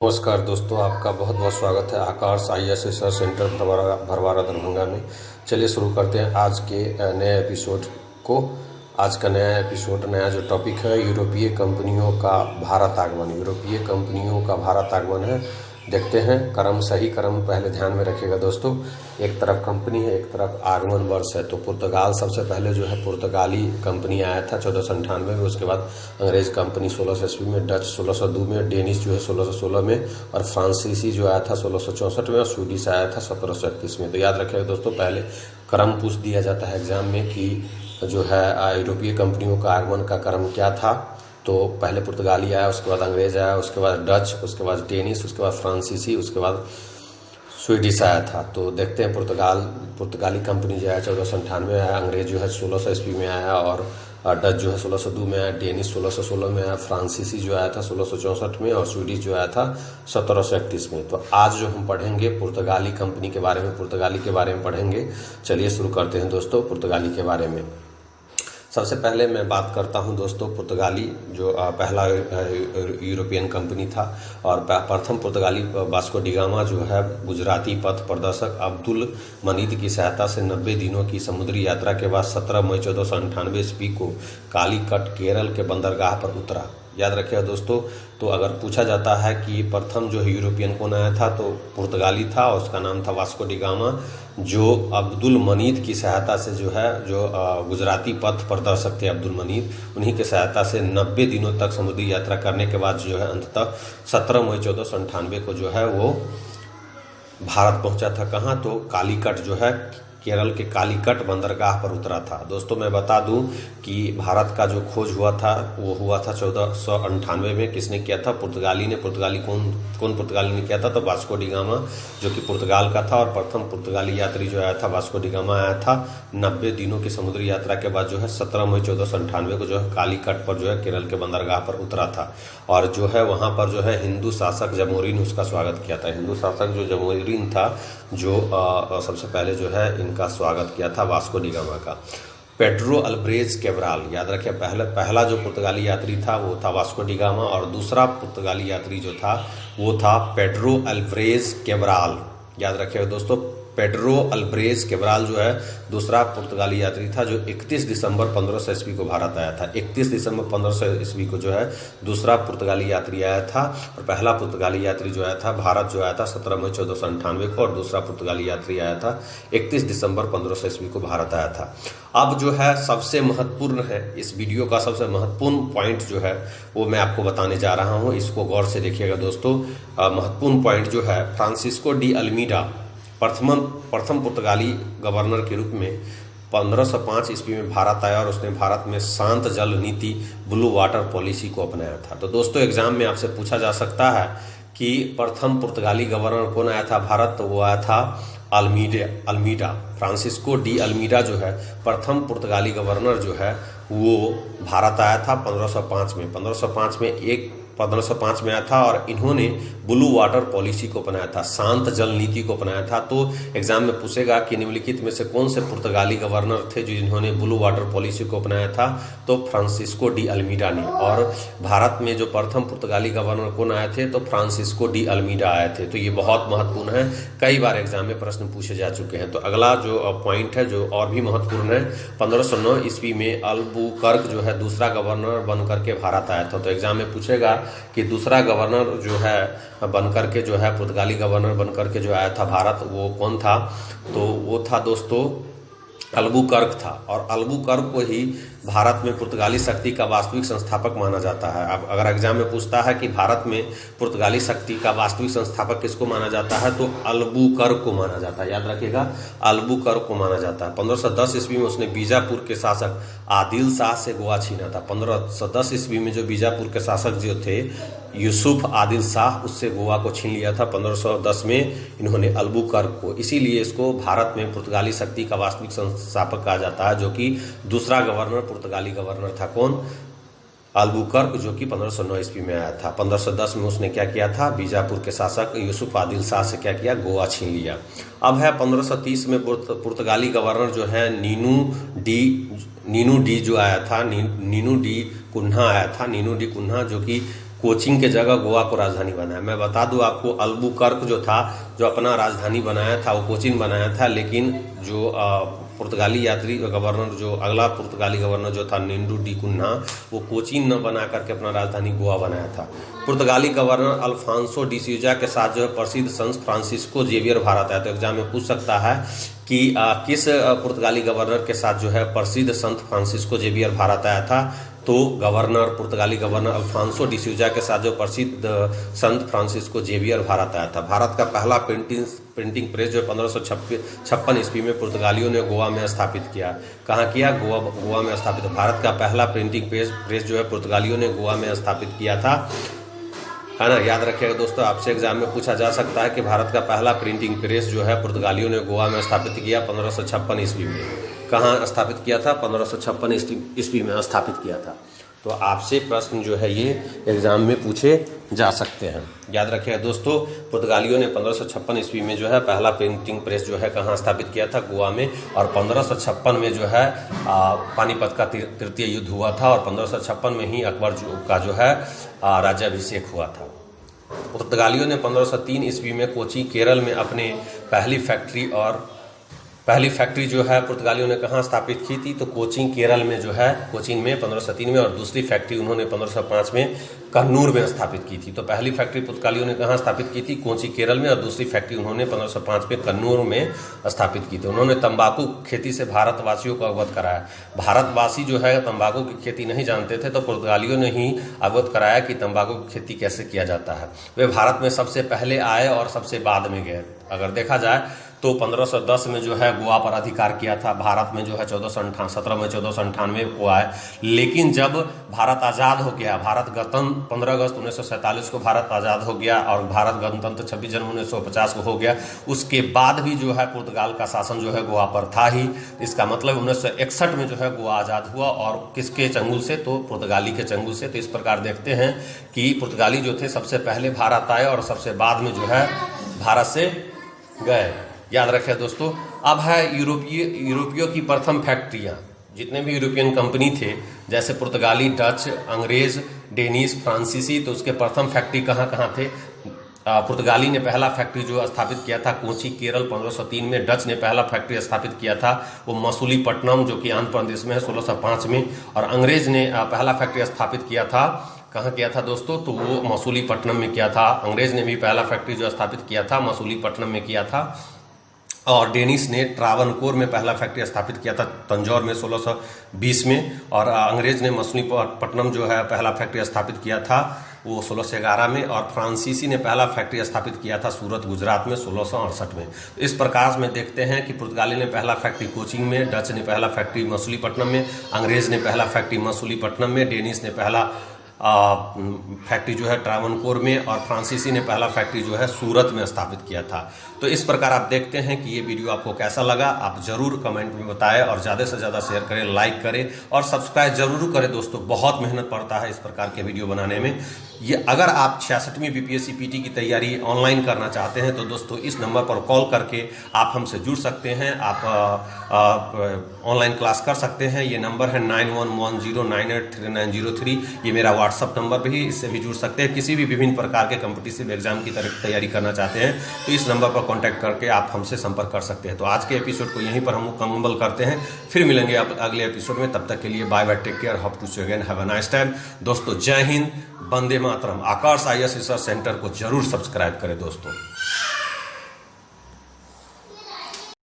नमस्कार दोस्तों, आपका बहुत बहुत स्वागत है आकाश IAS research centre Bharwara Darbhanga में। चलिए शुरू करते हैं आज के नए एपिसोड को। आज का नया जो टॉपिक है, यूरोपीय कंपनियों का भारत आगमन। यूरोपीय कंपनियों का भारत आगमन है। देखते हैं सही क्रम पहले ध्यान में रखिएगा दोस्तों। एक तरफ कंपनी है, एक तरफ आगमन वर्ष है। तो पुर्तगाल सबसे पहले जो है पुर्तगाली कंपनी आया था 1498 में। उसके बाद अंग्रेज कंपनी 1600 ईस्वी में, डच 1602 में, डेनिश जो है 1616 में, और फ्रांसीसी जो आया था 1664 में, और स्वीडिश आया था 1731 में। तो याद रखिएगा दोस्तों, पहले क्रम पूछ दिया जाता है एग्जाम में कि जो है यूरोपीय कंपनियों का आगमन का क्रम क्या था। तो पहले पुर्तगाली आया, उसके बाद अंग्रेज आया, उसके बाद डच, उसके बाद डेनिश, उसके बाद फ्रांसीसी, उसके बाद स्वीडिश आया था। तो देखते हैं पुर्तगाली कंपनी जो है 1498 में आया, अंग्रेज जो है 1600 ईस्वी में आया, और डच जो है 1602 में आया, डेनिश 1616 में आया, फ्रांसीसी जो आया था 1664 में, और स्वीडिश जो आया था 1731 में। तो आज जो हम पढ़ेंगे पुर्तगाली कंपनी के बारे में, पुर्तगाली के बारे में पढ़ेंगे। चलिए शुरू करते हैं दोस्तों पुर्तगाली के बारे में। सबसे पहले मैं बात करता हूं दोस्तों पुर्तगाली जो पहला यूरोपियन कंपनी था, और प्रथम पुर्तगाली वास्को डी गामा जो है गुजराती पथ प्रदर्शक अब्दुल मनीद की सहायता से 90 दिनों की समुद्री यात्रा के बाद 17 मई 1498 ईस्वी को कालीकट केरल के बंदरगाह पर उतरा। याद रखिएगा दोस्तों। तो अगर पूछा जाता है कि प्रथम जो यूरोपियन कौन आया था, तो पुर्तगाली था, और उसका नाम था वास्को डी गामा, जो अब्दुल मनीद की सहायता से जो है गुजराती पथ प्रदर्शक थे अब्दुल मनीद, उन्हीं की सहायता से 90 दिनों तक समुद्री यात्रा करने के बाद जो है अंततः 17 मई 1498 को जो है वो भारत पहुंचा था। कहाँ? तो कालीकट जो है केरल के कालीकट बंदरगाह पर उतरा था। दोस्तों मैं बता दूं कि भारत का जो खोज हुआ था वो हुआ था 1498 में। किसने किया था? पुर्तगाली ने। कौन पुर्तगाली ने किया था? तो वास्को डी गामा, जो कि पुर्तगाल का था, और प्रथम पुर्तगाली यात्री जो आया था वास्को डी गामा आया था। 90 दिनों की समुद्री यात्रा के बाद जो है 17 मई 1498 को जो है कालीकट पर जो है केरल के बंदरगाह पर उतरा था, और जो है वहां पर जो है हिंदू शासक जमोरिन उसका स्वागत किया था। हिंदू शासक जो जमोरिन था, जो सबसे पहले जो है इनका स्वागत किया था वास्को डी गामा का। पेड्रो अल्ब्रेज कैब्राल, याद रखिए पहला जो पुर्तगाली यात्री था वो था वास्को डी गामा, और दूसरा पुर्तगाली यात्री जो था वो था पेड्रो अल्ब्रेज कैब्राल। याद रखिएगा दोस्तों, पेड्रो अल्ब्रेज कैब्राल जो है दूसरा पुर्तगाली यात्री था, जो 31 दिसंबर 1500 ईस्वी को भारत आया था। 31 दिसंबर 1500 ईस्वी को जो है दूसरा पुर्तगाली यात्री आया था, और पहला पुर्तगाली यात्री जो आया था भारत जो आया था 17 मई 1498 को, और दूसरा पुर्तगाली यात्री आया था 31 दिसंबर 1500 ईस्वी को भारत आया था। अब जो है सबसे महत्वपूर्ण है, इस वीडियो का सबसे महत्वपूर्ण पॉइंट जो है वो मैं आपको बताने जा रहा हूँ। इसको गौर से देखिएगा दोस्तों। महत्वपूर्ण पॉइंट जो है, फ्रांसिस्को डी अल्मीडा प्रथम पुर्तगाली गवर्नर के रूप में 1505 ईस्वी में भारत आया, और उसने भारत में शांत जल नीति, ब्लू वाटर पॉलिसी को अपनाया था। तो दोस्तों एग्जाम में आपसे पूछा जा सकता है कि प्रथम पुर्तगाली गवर्नर कौन आया था भारत, तो वो आया था अल्मीडा। फ्रांसिस्को डी अल्मीडा जो है प्रथम पुर्तगाली गवर्नर जो है वो भारत आया था 1505 में। 1505 में आया था, और इन्होंने ब्लू वाटर पॉलिसी को अपनाया था, शांत जल नीति को अपनाया था। तो एग्जाम में पूछेगा कि निम्नलिखित में से कौन से पुर्तगाली गवर्नर थे जो जिन्होंने ब्लू वाटर पॉलिसी को अपनाया था, तो फ्रांसिस्को डी अल्मीडा ने। और भारत में जो प्रथम पुर्तगाली गवर्नर कौन आए थे, तो फ्रांसिस्को डी अल्मीडा आए थे। तो ये बहुत महत्वपूर्ण है, कई बार एग्जाम में प्रश्न पूछे जा चुके हैं। तो अगला जो पॉइंट है जो और भी महत्वपूर्ण है, 1509 ईस्वी में अल्बुकर्क जो है दूसरा गवर्नर बनकर के भारत आया था। तो एग्जाम में पूछेगा कि दूसरा गवर्नर जो है बनकर के जो है पुर्तगाली गवर्नर बनकर के जो आया था भारत, वो कौन था? तो वो था दोस्तों अल्बुकर्क था, और अल्बुकर्क को ही भारत में पुर्तगाली शक्ति का वास्तविक संस्थापक माना जाता है। अब अगर एग्जाम में पूछता है कि भारत में पुर्तगाली शक्ति का वास्तविक संस्थापक किसको माना जाता है, तो अल्बुकर्क को माना जाता है। याद रखिएगा, अल्बुकर्क को माना जाता है। 1510 ईस्वी में उसने बीजापुर के शासक आदिल शाह से गोवा छीना था। 1510 ईस्वी में जो बीजापुर के शासक जो थे यूसुफ आदिल शाह, उससे गोवा को छीन लिया था 1510 में इन्होंने अल्बुकर्क को। इसीलिए इसको भारत में पुर्तगाली शक्ति का वास्तविक संस्थापक कहा जाता है, जो कि दूसरा गवर्नर पुर्तगाली गवर्नर था। कौन? अल्बुकर्क, जो कि 1509 ईस्वी में आया था। 1510 में उसने क्या किया था? बीजापुर के शासक यूसुफ आदिल शाह से क्या किया? गोवा छीन लिया। अब है 1530 में पुर्तगाली गवर्नर जो है नीनू डी जो आया था, नीनू डी कुन्हा आया था। नीनू डी कुन्हा जो कि कोचीन के जगह गोवा को राजधानी बनाया। मैं बता दूं आपको, अल्बुकर्क जो था, जो अपना राजधानी बनाया था, वो कोचीन बनाया था, लेकिन जो पुर्तगाली यात्री गवर्नर, जो अगला पुर्तगाली गवर्नर जो था निंडू डी कुन्हा, वो कोचीन न बना करके अपना राजधानी गोवा बनाया था। पुर्तगाली गवर्नर अल्फांसो डी सूजा के साथ जो है प्रसिद्ध संत फ्रांसिस्को जेवियर भारत आया। तो एग्जाम में पूछ सकता है कि किस पुर्तगाली गवर्नर के साथ जो है प्रसिद्ध संत फ्रांसिस्को जेवियर भारत आया था। तो पुर्तगाली गवर्नर अल्फांसो डी सूजा के साथ जो प्रसिद्ध संत फ्रांसिस्को जेवियर भारत आया था। भारत का पहला प्रिंटिंग प्रेस जो 1556 ईस्वी में पुर्तगालियों ने गोवा में स्थापित किया। कहाँ किया? गोवा में स्थापित। भारत का पहला प्रिंटिंग प्रेस जो है पुर्तगालियों ने गोवा में स्थापित किया था, है ना। याद रखिएगा दोस्तों, आपसे एग्जाम में पूछा जा सकता है कि भारत का पहला प्रिंटिंग प्रेस जो है पुर्तगालियों ने गोवा में स्थापित किया 1556 ईस्वी में। कहाँ स्थापित किया था? 1556 ईस्वी में स्थापित किया था। तो आपसे प्रश्न जो है ये एग्जाम में पूछे जा सकते हैं। याद रखिएगा दोस्तों, पुर्तगालियों ने 1556 ईस्वी में जो है पहला प्रिंटिंग प्रेस जो है कहाँ स्थापित किया था? गोवा में। और 1556 में जो है पानीपत का तृतीय युद्ध हुआ था, और 1556 में ही अकबर का जो है राज्याभिषेक हुआ था। पुर्तगालियों ने 1503 ईस्वी में कोची केरल में अपने पहली फैक्ट्री जो है पुर्तगालियों ने कहाँ स्थापित की थी? तो कोचीन केरल में जो है, कोचीन में 1503 में, और दूसरी फैक्ट्री उन्होंने 1505 में कन्नूर में स्थापित की थी। तो पहली फैक्ट्री पुर्तगालियों ने कहाँ स्थापित की थी? कोची केरल में, और दूसरी फैक्ट्री उन्होंने 1505 में कन्नूर में स्थापित की थी। उन्होंने तंबाकू खेती से भारतवासियों को अवगत कराया। भारतवासी जो है तंबाकू की खेती नहीं जानते थे, तो पुर्तगालियों ने ही अवगत कराया कि तंबाकू की खेती कैसे किया जाता है। वे भारत में सबसे पहले आए और सबसे बाद में गए। अगर देखा जाए तो 1510 में जो है गोवा पर अधिकार किया था। भारत में जो है 17 में 1498 को आए। लेकिन जब भारत आज़ाद हो गया, 15 अगस्त 1947 को भारत आज़ाद हो गया, और भारत गणतंत्र 26 जनवरी 1950 को हो गया। उसके बाद भी जो है पुर्तगाल का शासन जो है गोवा पर था ही। इसका मतलब 1961 में जो है गोवा आज़ाद हुआ, और किसके चंगुल से? तो पुर्तगाली के चंगुल से। तो इस प्रकार देखते हैं कि पुर्तगाली जो थे सबसे पहले भारत आए और सबसे बाद में जो है भारत से गए। याद रखें दोस्तों। अब है यूरोपियों की प्रथम फैक्ट्रियाँ। जितने भी यूरोपियन कंपनी थे, जैसे पुर्तगाली, डच, अंग्रेज, डेनिश, फ्रांसीसी, तो उसके प्रथम फैक्ट्री कहाँ कहाँ थे? पुर्तगाली ने पहला फैक्ट्री जो स्थापित किया था कोची केरल 1503 में। डच ने पहला फैक्ट्री स्थापित किया था वो मसूलीपट्टनम, जो कि आंध्र प्रदेश में है, 1605 में। और अंग्रेज ने पहला फैक्ट्री स्थापित किया था, कहाँ किया था दोस्तों? तो वो मसूलीपट्टनम में किया था। अंग्रेज ने भी पहला फैक्ट्री जो स्थापित किया था मसूलीपट्टनम में किया था। और डेनिश ने ट्रावनकोर में पहला फैक्ट्री स्थापित किया था तंजौर में 1620 में। और अंग्रेज ने मसूलीपट्टनम जो है पहला फैक्ट्री स्थापित किया था वो 1611 में। और फ्रांसीसी ने पहला फैक्ट्री स्थापित किया था सूरत गुजरात में 1668 में। तो इस प्रकार में देखते हैं कि पुर्तगाली ने पहला फैक्ट्री कोचीन में, डच ने पहला फैक्ट्री मसूलीपट्टनम में, अंग्रेज ने पहला फैक्ट्री मसूलीपट्टनम में, डेनिश ने पहला फैक्ट्री जो है ट्रावनकोर में, और फ्रांसीसी ने पहला फैक्ट्री जो है सूरत में स्थापित किया था। तो इस प्रकार आप देखते हैं कि ये वीडियो आपको कैसा लगा, आप जरूर कमेंट में बताएं, और ज़्यादा से ज़्यादा शेयर करें, लाइक करें, और सब्सक्राइब जरूर करें दोस्तों। बहुत मेहनत पड़ता है इस प्रकार के वीडियो बनाने में। ये अगर आप 66वीं बीपीएससी पीटी की तैयारी ऑनलाइन करना चाहते हैं तो दोस्तों इस नंबर पर कॉल करके आप हमसे जुड़ सकते हैं। आप ऑनलाइन क्लास कर सकते हैं। ये नंबर है 9110983903। ये मेरा व्हाट्सअप नंबर भी, इससे भी जुड़ सकते हैं। किसी भी विभिन्न प्रकार के कॉम्पिटिटिव एग्जाम की तैयारी करना चाहते हैं तो इस नंबर पर कांटेक्ट करके आप हमसे संपर्क कर सकते हैं। तो आज के एपिसोड को यहीं पर हम मुकम्मल करते हैं। फिर मिलेंगे आप अगले एपिसोड में। तब तक के लिए bye bye, take care, hope to see you again, have a nice time. दोस्तों जय हिंद, वंदे मातरम। आकाश IAS रिसर्च सेंटर को जरूर सब्सक्राइब करें दोस्तों।